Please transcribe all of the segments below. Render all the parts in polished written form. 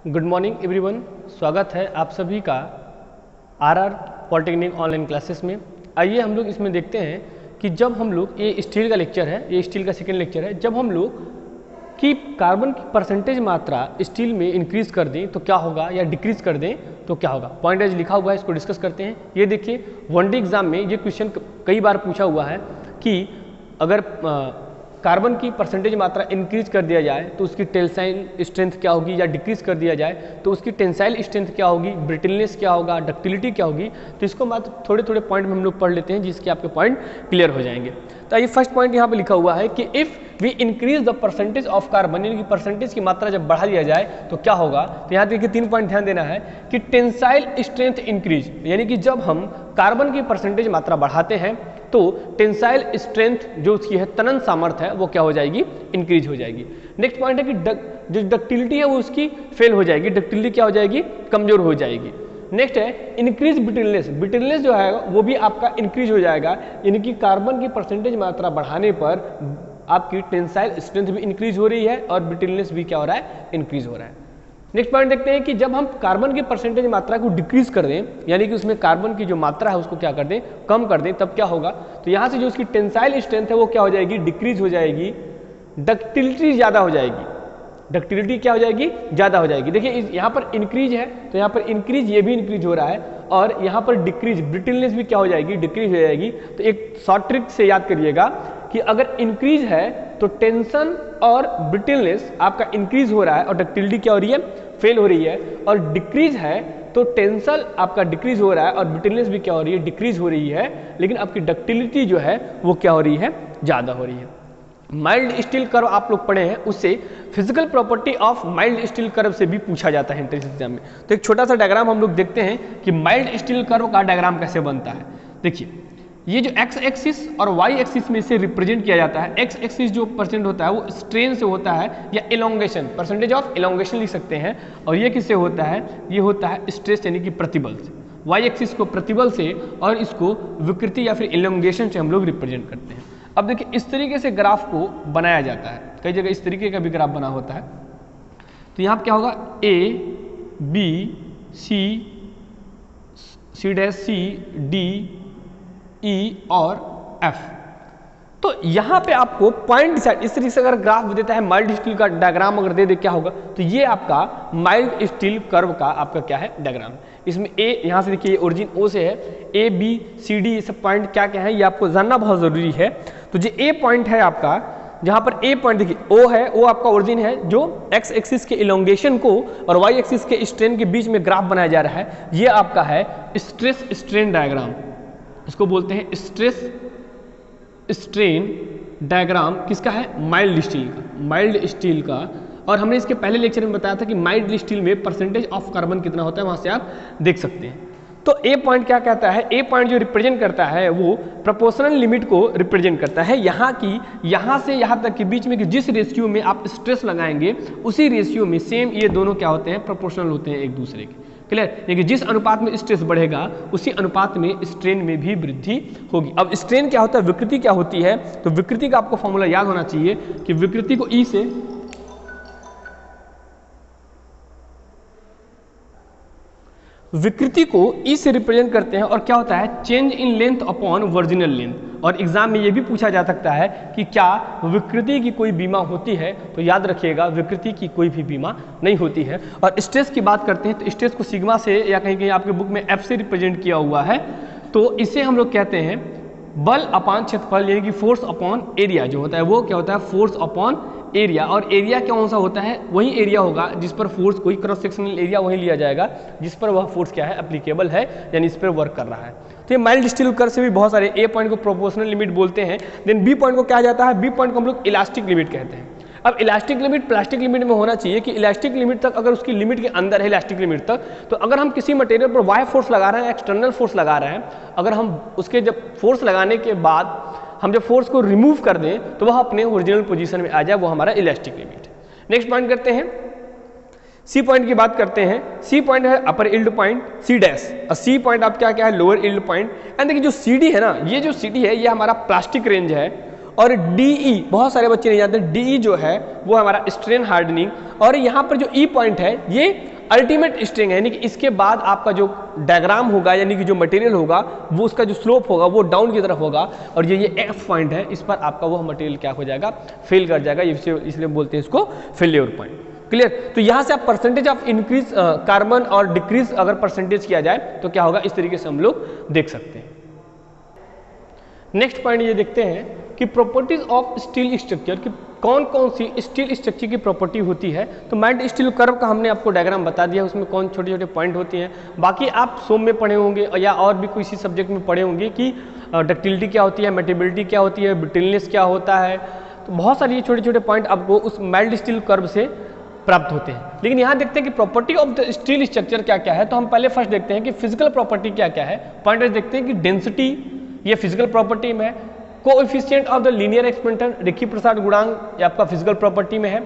Good morning everyone, स्वागत है आप सभी का आरआर पॉलिटेक्निक ऑनलाइन क्लासेस में। आइए हम लोग इसमें देखते हैं कि जब हम लोग, ये स्टील का लेक्चर है, ये स्टील का सेकेंड लेक्चर है, जब हम लोग की कार्बन की परसेंटेज मात्रा स्टील में इंक्रीज कर दें तो क्या होगा, या डिक्रीज कर दें तो क्या होगा। पॉइंट एज लिखा हुआ है, इसको डिस्कस करते हैं। ये देखिए, वनडे एग्जाम में ये क्वेश्चन कई बार पूछा हुआ है कि अगर कार्बन की परसेंटेज मात्रा इंक्रीज कर दिया जाए तो उसकी टेंसाइल स्ट्रेंथ क्या होगी, या डिक्रीज कर दिया जाए तो उसकी टेंसाइल स्ट्रेंथ क्या होगी, ब्रिटलनेस क्या होगा, डक्टिलिटी क्या होगी। तो इसको मात्र थोड़े थोड़े पॉइंट में हम लोग पढ़ लेते हैं जिसके आपके पॉइंट क्लियर हो जाएंगे। तो ये फर्स्ट पॉइंट यहाँ पे लिखा हुआ है कि if we increase the percentage of carbon, यानी कि परसेंटेज की मात्रा जब बढ़ा दिया जाए तो क्या होगा। तो यहाँ देखिए 3 पॉइंट ध्यान देना है कि टेंसाइल स्ट्रेंथ इंक्रीज, यानी कि जब हम कार्बन की परसेंटेज मात्रा बढ़ाते हैं तो टेंसाइल स्ट्रेंथ जो उसकी है, तनन सामर्थ्य है, वो क्या हो जाएगी, इंक्रीज हो जाएगी। नेक्स्ट पॉइंट है कि जो डक्टिलिटी है वो उसकी फेल हो जाएगी, डक्टिलिटी क्या हो जाएगी, कमजोर हो जाएगी। नेक्स्ट है इंक्रीज ब्रिटलनेस, ब्रिटलनेस जो है वो भी आपका इंक्रीज हो जाएगा, यानी कि कार्बन की परसेंटेज मात्रा बढ़ाने पर आपकी टेंसाइल स्ट्रेंथ भी इंक्रीज हो रही है और ब्रिटलनेस भी क्या हो रहा है, इंक्रीज हो रहा है। नेक्स्ट पॉइंट देखते हैं कि जब हम कार्बन की परसेंटेज मात्रा को डिक्रीज कर दें, यानी कि उसमें कार्बन की जो मात्रा है उसको क्या कर दें, कम कर दें, तब क्या होगा। तो यहाँ से जो उसकी टेंसाइल स्ट्रेंथ है वो क्या हो जाएगी, डिक्रीज हो जाएगी, डक्टिलिटी ज़्यादा हो जाएगी, डक्टिलिटी क्या हो जाएगी, ज़्यादा हो जाएगी। देखिए यहाँ पर इंक्रीज है तो यहाँ पर इंक्रीज, ये भी इंक्रीज हो रहा है, और यहाँ पर डिक्रीज, ब्रिटलनेस भी क्या हो जाएगी, डिक्रीज हो जाएगी। तो एक शॉर्ट ट्रिक से याद करिएगा कि अगर इंक्रीज है तो टेंशन और ब्रिटलनेस आपका इंक्रीज हो रहा है और डक्टिलिटी क्या हो रही है, फेल हो रही है, और डिक्रीज है तो टेंसल आपका डिक्रीज हो रहा है और ब्रिटलनेस भी क्या हो रही है, डिक्रीज हो रही है, लेकिन आपकी डक्टिलिटी जो है वो क्या हो रही है, ज़्यादा हो रही है। माइल्ड स्टील कर्व आप लोग पढ़े हैं, उससे physical property of mild steel curve से भी पूछा जाता है एंट्रेंस एग्जाम में। तो एक छोटा सा डायग्राम हम लोग देखते हैं कि माइल्ड स्टील कर्व का डायग्राम कैसे बनता है। देखिए, ये जो एक्स एक्सिस और वाई एक्सिस में इसे रिप्रेजेंट किया जाता है। एक्स एक्सिस जो परसेंट होता है वो स्ट्रेन से होता है, या इलोंगेशन, परसेंटेज ऑफ इलोंगेशन लिख सकते हैं, और ये किससे होता है, ये होता है स्ट्रेस यानी कि प्रतिबल से। वाई एक्सिस को प्रतिबल से और इसको विकृति या फिर इलोंगेशन से हम लोग रिप्रेजेंट करते हैं। अब देखिए, इस तरीके से ग्राफ को बनाया जाता है, कई जगह इस तरीके का भी ग्राफ बना होता है। तो यहाँ क्या होगा, A B C dash C D E और एफ। तो यहाँ पे आपको पॉइंट डिसाइड, इस तरीके से अगर ग्राफ देता है, माइल्ड स्टील का डायग्राम अगर दे क्या होगा, तो ये आपका माइल्ड स्टील कर्व का आपका क्या है, डायग्राम। इसमें ए, यहाँ से देखिए ओरिजिन ओ से है, ए बी सी डी, ये सब पॉइंट क्या क्या है ये आपको जानना बहुत जरूरी है। तो जो ए पॉइंट है आपका, जहाँ पर ए पॉइंट देखिए ओ है, वो आपका ओरिजिन है, जो एक्स एक्सिस के इलोंगेशन को और वाई एक्सिस के स्ट्रेन के बीच में ग्राफ बनाया जा रहा है, ये आपका है स्ट्रेस स्ट्रेन डायग्राम। इसको बोलते हैं स्ट्रेस स्ट्रेन डायग्राम, किसका है, माइल्ड स्टील का, माइल्ड स्टील का। और हमने इसके पहले लेक्चर में बताया था कि माइल्ड स्टील में परसेंटेज ऑफ कार्बन कितना होता है, वहां से आप देख सकते हैं। तो ए पॉइंट क्या कहता है, ए पॉइंट जो रिप्रेजेंट करता है वो प्रोपोर्शनल लिमिट को रिप्रेजेंट करता है, यहाँ की, यहाँ से यहाँ तक के बीच में कि जिस रेशियो में आप स्ट्रेस लगाएंगे उसी रेशियो में सेम ये दोनों क्या होते हैं, प्रोपोर्शनल होते हैं एक दूसरे के। क्लियर, यानी जिस अनुपात में स्ट्रेस बढ़ेगा उसी अनुपात में स्ट्रेन में भी वृद्धि होगी। अब स्ट्रेन क्या होता है, विकृति क्या होती है, तो विकृति का आपको फॉर्मूला याद होना चाहिए कि विकृति को ई से, विकृति को ई से रिप्रेजेंट करते हैं, और क्या होता है, change in length upon original length. और एग्जाम में ये भी पूछा जा सकता है कि क्या विकृति की कोई बीमा होती है, तो याद रखिएगा विकृति की कोई भी बीमा नहीं होती है। और स्ट्रेस की बात करते हैं तो स्ट्रेस को सिग्मा से या कहीं कहीं आपके बुक में एफ से रिप्रेजेंट किया हुआ है, तो इसे हम लोग कहते हैं बल अपान क्षेत्रफल, यानी कि फोर्स अपॉन एरिया जो होता है वो क्या होता है, फोर्स अपॉन एरिया। और एरिया कौन सा होता है, वही एरिया होगा जिस पर फोर्स, कोई क्रॉस सेक्शनल एरिया वही लिया जाएगा जिस पर वह फोर्स क्या है, एप्लीकेबल है, यानी इस पर वर्क कर रहा है। तो ये माइल्ड स्टील कर्व से भी बहुत सारे, ए पॉइंट को प्रोपोर्शनल लिमिट बोलते हैं, देन बी पॉइंट को क्या जाता है, बी पॉइंट को हम लोग इलास्टिक लिमिट कहते हैं। अब इलास्टिक लिमिट प्लास्टिक लिमिट में होना चाहिए कि इलास्टिक लिमिट तक, अगर उसकी लिमिट के अंदर है इलास्टिक लिमिट तक, तो अगर हम किसी मटेरियल पर वाई फोर्स लगा रहे हैं, एक्सटर्नल फोर्स लगा रहे हैं, अगर हम उसके जब फोर्स लगाने के बाद हम जब फोर्स को रिमूव कर दें तो वह अपने ओरिजिनल पोजीशन में आ जाए, वो हमारा इलास्टिक लिमिट है। नेक्स्ट पॉइंट करते हैं, सी पॉइंट की बात करते हैं। सी पॉइंट है अपर इल्ड पॉइंट, सी डैश, और सी पॉइंट आप क्या क्या है, लोअर इल्ड पॉइंट। एंड देखिए जो सी डी है ना, ये जो सी डी है ये हमारा प्लास्टिक रेंज है, और डीई बहुत सारे बच्चे नहीं जानते, डीई जो है वो हमारा स्ट्रेन हार्डनिंग, और यहाँ पर जो ई पॉइंट है ये अल्टीमेट स्ट्रेंथ है, यानी कि इसके बाद आपका जो डायग्राम होगा यानी कि जो मटेरियल होगा वो उसका जो स्लोप होगा वो डाउन की तरफ होगा, और ये एफ पॉइंट है, इस पर आपका वो मटेरियल क्या हो जाएगा, फेल कर जाएगा, इसलिए बोलते हैं इसको फेल्योर पॉइंट। क्लियर। तो यहां से आप परसेंटेज ऑफ इंक्रीज कार्बन और डिक्रीज अगर परसेंटेज किया जाए तो क्या होगा, इस तरीके से हम लोग देख सकते हैं। नेक्स्ट पॉइंट ये देखते हैं कि प्रॉपर्टीज ऑफ स्टील स्ट्रक्चर की कौन कौन सी स्टील स्ट्रक्चर की प्रॉपर्टी होती है। तो मैड स्टील कर्व का हमने आपको डायग्राम बता दिया, उसमें कौन छोटे छोटे पॉइंट होते हैं। बाकी आप सोम में पढ़े होंगे या और भी किसी सब्जेक्ट में पढ़े होंगे कि डक्टिलिटी क्या होती है, मेटेबिलिटी क्या होती है, ब्रिटलनेस क्या होता है। तो बहुत सारे छोटे छोटे पॉइंट आपको उस मैड स्टील कर्व से प्राप्त होते हैं। लेकिन यहाँ देखते हैं कि property of the steel structure क्या क्या है। तो हम पहले फर्स्ट देखते हैं कि फिजिकल प्रॉपर्टी क्या क्या है। पॉइंट देखते हैं कि डेंसिटी, ये फिजिकल प्रॉपर्टी में है। Coefficient of the linear expansion, रेखीय प्रसार गुणांक, ये आपका फिजिकल प्रॉपर्टी में है।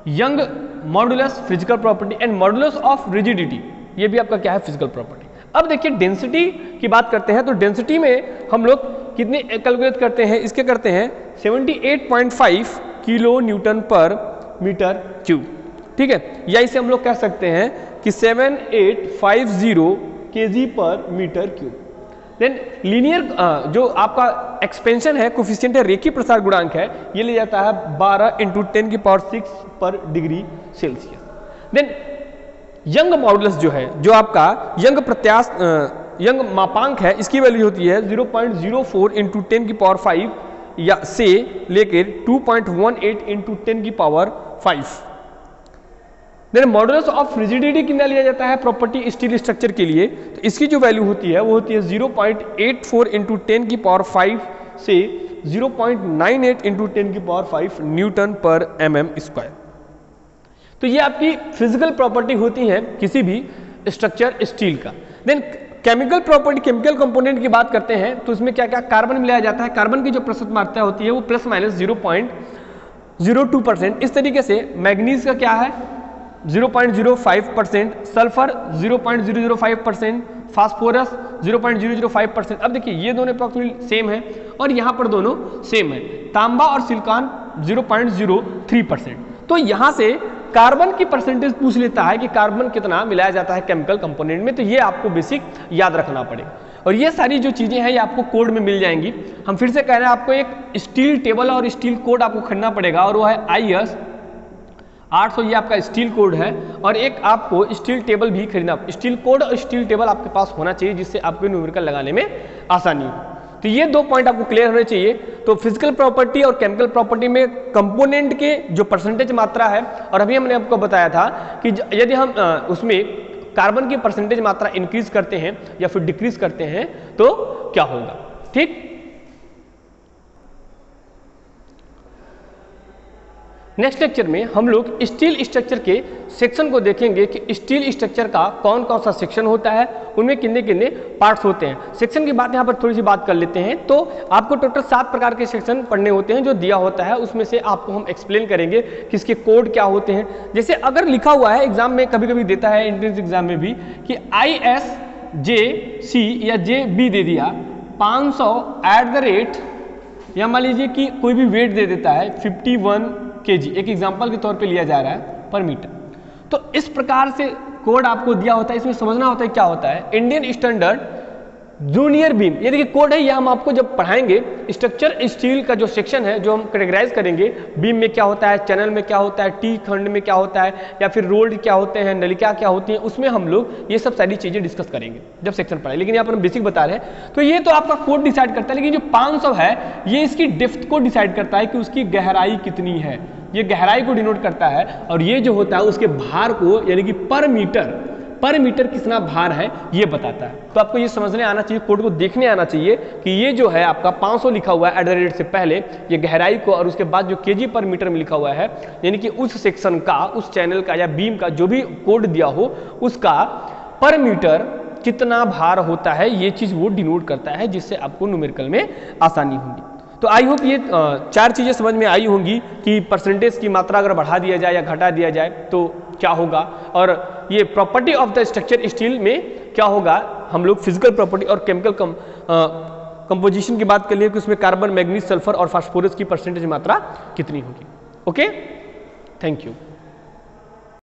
Young modulus physical property, and modulus of rigidity, ये भी आपका क्या है, फिजिकल प्रॉपर्टी। अब देखिए डेंसिटी की बात करते हैं, तो डेंसिटी में हम लोग कितने कैलकुलेट करते हैं, इसके करते हैं 78.5 किलो न्यूटन पर मीटर क्यूब, ठीक है। या इसे हम लोग कह सकते हैं कि 7850 केजी पर मीटर क्यूब। देन लीनियर जो आपका एक्सपेंशन है, कोफिशिएंट है, रेखीय प्रसार गुणांक है, ये ले जाता है 12 × 10⁶ पर degree Celsius. Then Young modulus जो है, जो आपका यंग मापांक है, इसकी वैल्यू होती है 0.04 × 10⁵ या से लेकर 2.18 × 10⁵। देन मॉडुलस ऑफ रिजिडिटी कितना लिया जाता है प्रॉपर्टी स्टील स्ट्रक्चर के लिए, तो इसकी जो वैल्यू होती है वो होती है 0.84 × 10⁵ से 0.98 × 10⁵ न्यूटन पर mm²। तो ये आपकी फिजिकल प्रॉपर्टी होती है किसी भी स्ट्रक्चर स्टील का। Then chemical property, chemical component की बात करते हैं तो इसमें क्या क्या कार्बन मिलाया जाता है। कार्बन की जो प्रतिशत मात्रा होती है वो ±0.02%। इस तरीके से मैग्नीज का क्या है 0.05%, सल्फर 0.005%, फास्फोरस 0.005%। अब देखिए ये दोनों अप्रॉक्सिमेटली सेम है और यहाँ पर दोनों सेम है। तांबा और सिलिकॉन 0.03%। तो यहाँ से कार्बन की परसेंटेज पूछ लेता है कि कार्बन कितना मिलाया जाता है केमिकल कंपोनेंट में, तो ये आपको बेसिक याद रखना पड़ेगा। और ये सारी जो चीजें हैं ये आपको कोड में मिल जाएंगी। हम फिर से कह रहे हैं आपको एक स्टील टेबल और स्टील कोड आपको खरीदना पड़ेगा, और वो है IS 800, ये आपका स्टील कोड है। और एक आपको स्टील टेबल भी खरीदना, स्टील कोड और स्टील टेबल आपके पास होना चाहिए जिससे आपको न्यूमेरिकल लगाने में आसानी हो। तो ये दो पॉइंट आपको क्लियर होने चाहिए। तो फिजिकल प्रॉपर्टी और केमिकल प्रॉपर्टी में कंपोनेंट के जो परसेंटेज मात्रा है, और अभी हमने आपको बताया था कि यदि हम उसमें कार्बन की परसेंटेज मात्रा इंक्रीज करते हैं या फिर डिक्रीज करते हैं तो क्या होगा, ठीक। नेक्स्ट लेक्चर में हम लोग स्टील स्ट्रक्चर के सेक्शन को देखेंगे कि स्टील स्ट्रक्चर का कौन कौन सा सेक्शन होता है, उनमें कितने कितने पार्ट्स होते हैं। सेक्शन की बात यहाँ पर थोड़ी सी बात कर लेते हैं। तो आपको टोटल 7 प्रकार के सेक्शन पढ़ने होते हैं जो दिया होता है, उसमें से आपको हम एक्सप्लेन करेंगे कि इसके कोड क्या होते हैं। जैसे अगर लिखा हुआ है एग्जाम में, कभी कभी देता है एंट्रेंस एग्जाम में भी कि ISJC या JB दे दिया 500 @ या मान लीजिए कि कोई भी वेट दे देता है 51 kg, एक एग्जांपल के तौर पे लिया जा रहा है पर मीटर। तो इस प्रकार से कोड आपको दिया होता है, इसमें समझना होता है क्या होता है। इंडियन स्टैंडर्ड जूनियर बीम, ये देखिए कोड है, ये हम आपको जब पढ़ाएंगे स्ट्रक्चर स्टील का जो सेक्शन है जो हम कैटेगराइज करेंगे, बीम में क्या होता है, चैनल में क्या होता है, टी खंड में क्या होता है, या फिर रोल्ड क्या होते हैं, नलिका क्या होती है, उसमें हम लोग ये सब सारी चीजें डिस्कस करेंगे जब सेक्शन पढ़ाए। लेकिन यहाँ पर हम बेसिक बता रहे हैं। तो ये तो आपका कोड डिसाइड करता है, लेकिन जो 500 है ये इसकी डेप्थ को डिसाइड करता है कि उसकी गहराई कितनी है, ये गहराई को डिनोट करता है। और ये जो होता है उसके भार को, यानी कि पर मीटर कितना भार है ये बताता है। तो आपको ये समझने आना चाहिए, कोड को देखने आना चाहिए कि ये जो है आपका 500 लिखा हुआ है @ से पहले ये गहराई को, और उसके बाद जो केजी पर मीटर में लिखा हुआ है, यानी कि उस सेक्शन का, उस चैनल का या बीम का जो भी कोड दिया हो उसका पर मीटर कितना भार होता है, ये चीज वो डिनोट करता है, जिससे आपको न्यूमेरिकल में आसानी होगी। तो आई होप ये 4 चीजें समझ में आई होंगी कि परसेंटेज की मात्रा अगर बढ़ा दिया जाए या घटा दिया जाए तो क्या होगा, और ये property of the structure steel में क्या होगा। हम लोग फिजिकल प्रॉपर्टी और केमिकल कंपोजिशन की बात कर लिए कि उसमें कार्बन, मैग्नीज, सल्फर और फास्फोरस की परसेंटेज मात्रा कितनी होगी। Okay, thank you.